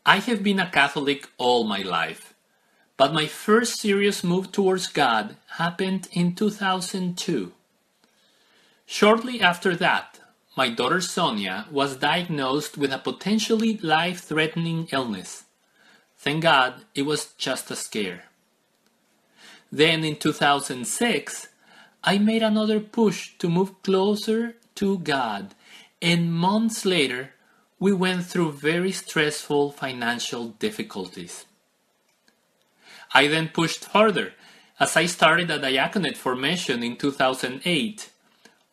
I have been a Catholic all my life, but my first serious move towards God happened in 2002. Shortly after that, my daughter Sonia was diagnosed with a potentially life-threatening illness. Thank God it was just a scare. Then in 2006, I made another push to move closer to God, and months later, we went through very stressful financial difficulties. I then pushed further as I started a diaconate formation in 2008,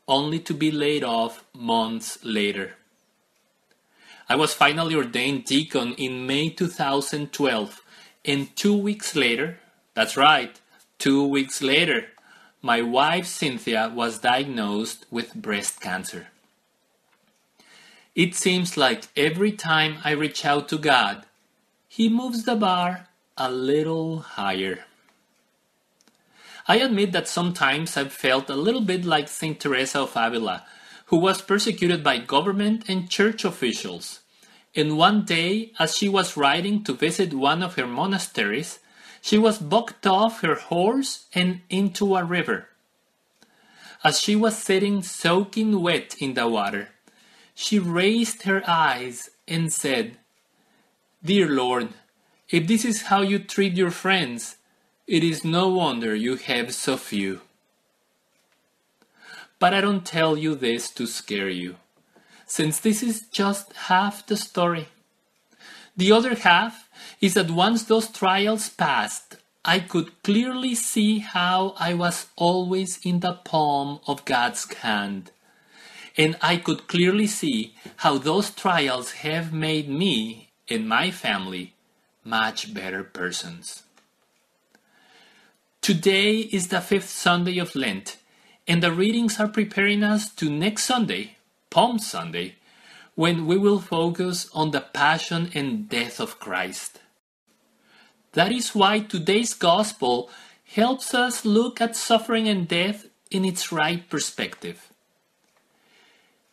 only to be laid off months later. I was finally ordained deacon in May 2012, and 2 weeks later, that's right, 2 weeks later, my wife Cynthia was diagnosed with breast cancer. It seems like every time I reach out to God, He moves the bar a little higher. I admit that sometimes I've felt a little bit like Saint Teresa of Avila, who was persecuted by government and church officials. And one day, as she was riding to visit one of her monasteries, she was bucked off her horse and into a river. As she was sitting soaking wet in the water, she raised her eyes and said, "Dear Lord, if this is how you treat your friends, it is no wonder you have so few." But I don't tell you this to scare you, since this is just half the story. The other half is that once those trials passed, I could clearly see how I was always in the palm of God's hand. And I could clearly see how those trials have made me and my family much better persons. Today is the 5th Sunday of Lent, and the readings are preparing us to next Sunday, Palm Sunday, when we will focus on the passion and death of Christ. That is why today's Gospel helps us look at suffering and death in its right perspective.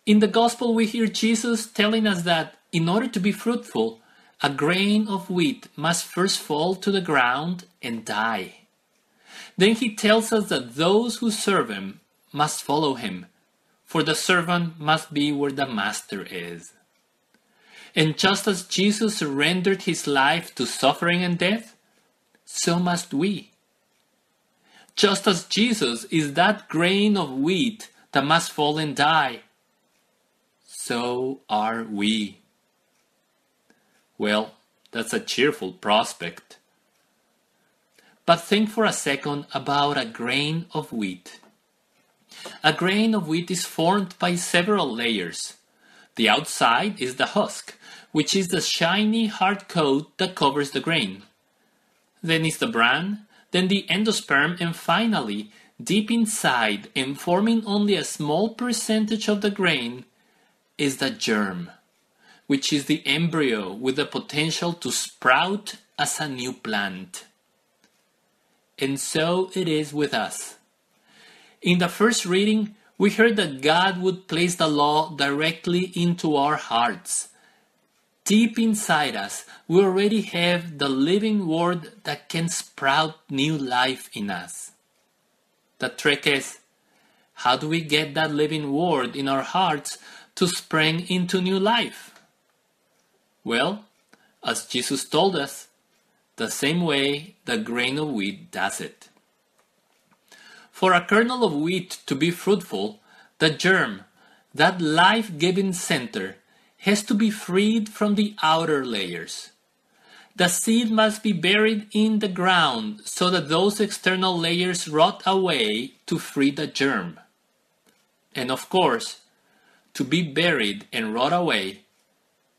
In the Gospel we hear Jesus telling us that in order to be fruitful, a grain of wheat must first fall to the ground and die. Then he tells us that those who serve him must follow him, for the servant must be where the master is. And just as Jesus surrendered his life to suffering and death, so must we. Just as Jesus is that grain of wheat that must fall and die, so are we. Well, that's a cheerful prospect. But think for a second about a grain of wheat. A grain of wheat is formed by several layers. The outside is the husk, which is the shiny hard coat that covers the grain. Then is the bran, then the endosperm, and finally, deep inside and forming only a small percentage of the grain, is the germ, which is the embryo with the potential to sprout as a new plant. And so it is with us. In the first reading, we heard that God would place the law directly into our hearts. Deep inside us, we already have the living word that can sprout new life in us. The trick is, how do we get that living word in our hearts to spring into new life? Well, as Jesus told us, the same way the grain of wheat does it. For a kernel of wheat to be fruitful, the germ, that life-giving center, has to be freed from the outer layers. The seed must be buried in the ground so that those external layers rot away to free the germ. And of course, to be buried and rot away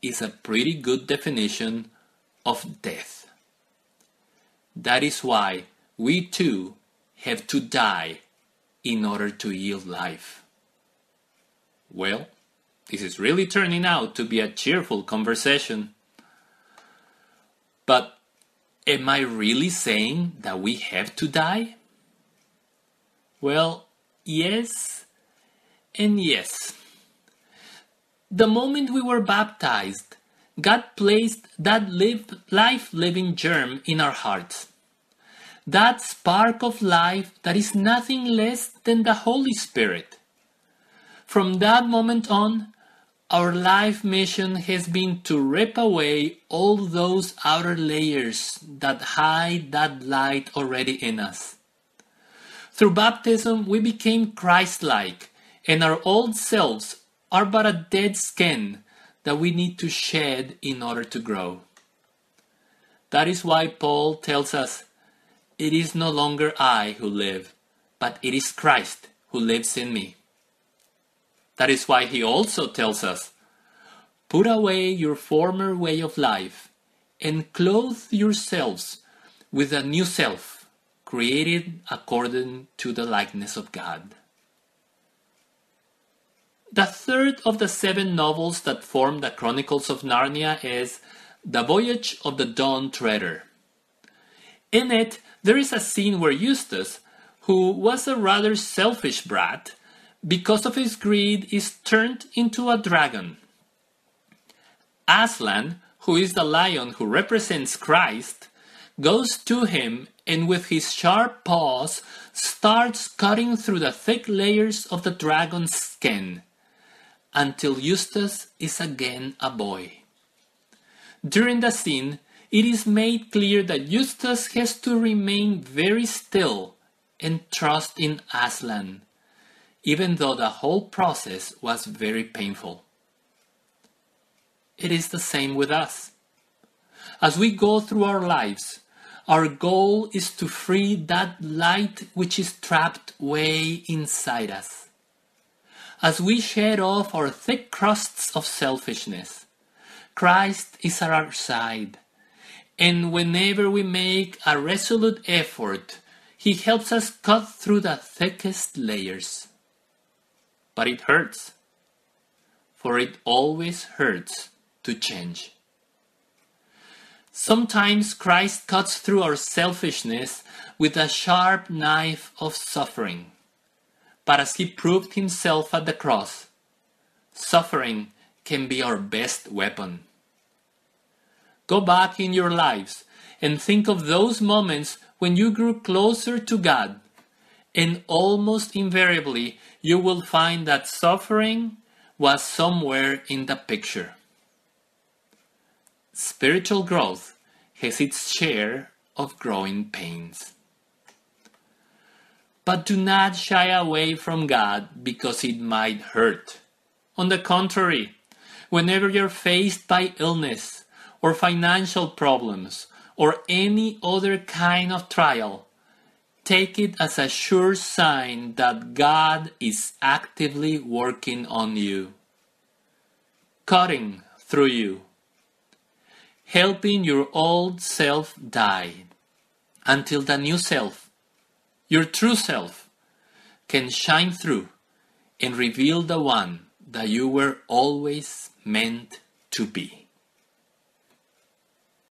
is a pretty good definition of death. That is why we too have to die in order to yield life. Well, this is really turning out to be a cheerful conversation. But am I really saying that we have to die? Well, yes and yes. The moment we were baptized, God placed that life-living germ in our hearts. That spark of life that is nothing less than the Holy Spirit. From that moment on, our life mission has been to rip away all those outer layers that hide that light already in us. Through baptism, we became Christ-like, and our old selves are but a dead skin that we need to shed in order to grow. That is why Paul tells us, "It is no longer I who live, but it is Christ who lives in me." That is why he also tells us, "Put away your former way of life and clothe yourselves with a new self, created according to the likeness of God." The third of the 7 novels that form the Chronicles of Narnia is The Voyage of the Dawn Treader. In it, there is a scene where Eustace, who was a rather selfish brat, because of his greed is turned into a dragon. Aslan, who is the lion who represents Christ, goes to him and with his sharp paws starts cutting through the thick layers of the dragon's skin, until Eustace is again a boy. During the scene, it is made clear that Eustace has to remain very still and trust in Aslan, even though the whole process was very painful. It is the same with us. As we go through our lives, our goal is to free that light which is trapped way inside us. As we shed off our thick crusts of selfishness, Christ is at our side, and whenever we make a resolute effort, He helps us cut through the thickest layers. But it hurts, for it always hurts to change. Sometimes Christ cuts through our selfishness with a sharp knife of suffering. But as He proved Himself at the cross, suffering can be our best weapon. Go back in your lives and think of those moments when you grew closer to God, and almost invariably you will find that suffering was somewhere in the picture. Spiritual growth has its share of growing pains. But do not shy away from God because it might hurt. On the contrary, whenever you're faced by illness or financial problems or any other kind of trial, take it as a sure sign that God is actively working on you, cutting through you, helping your old self die until the new self, your true self, can shine through and reveal the one that you were always meant to be.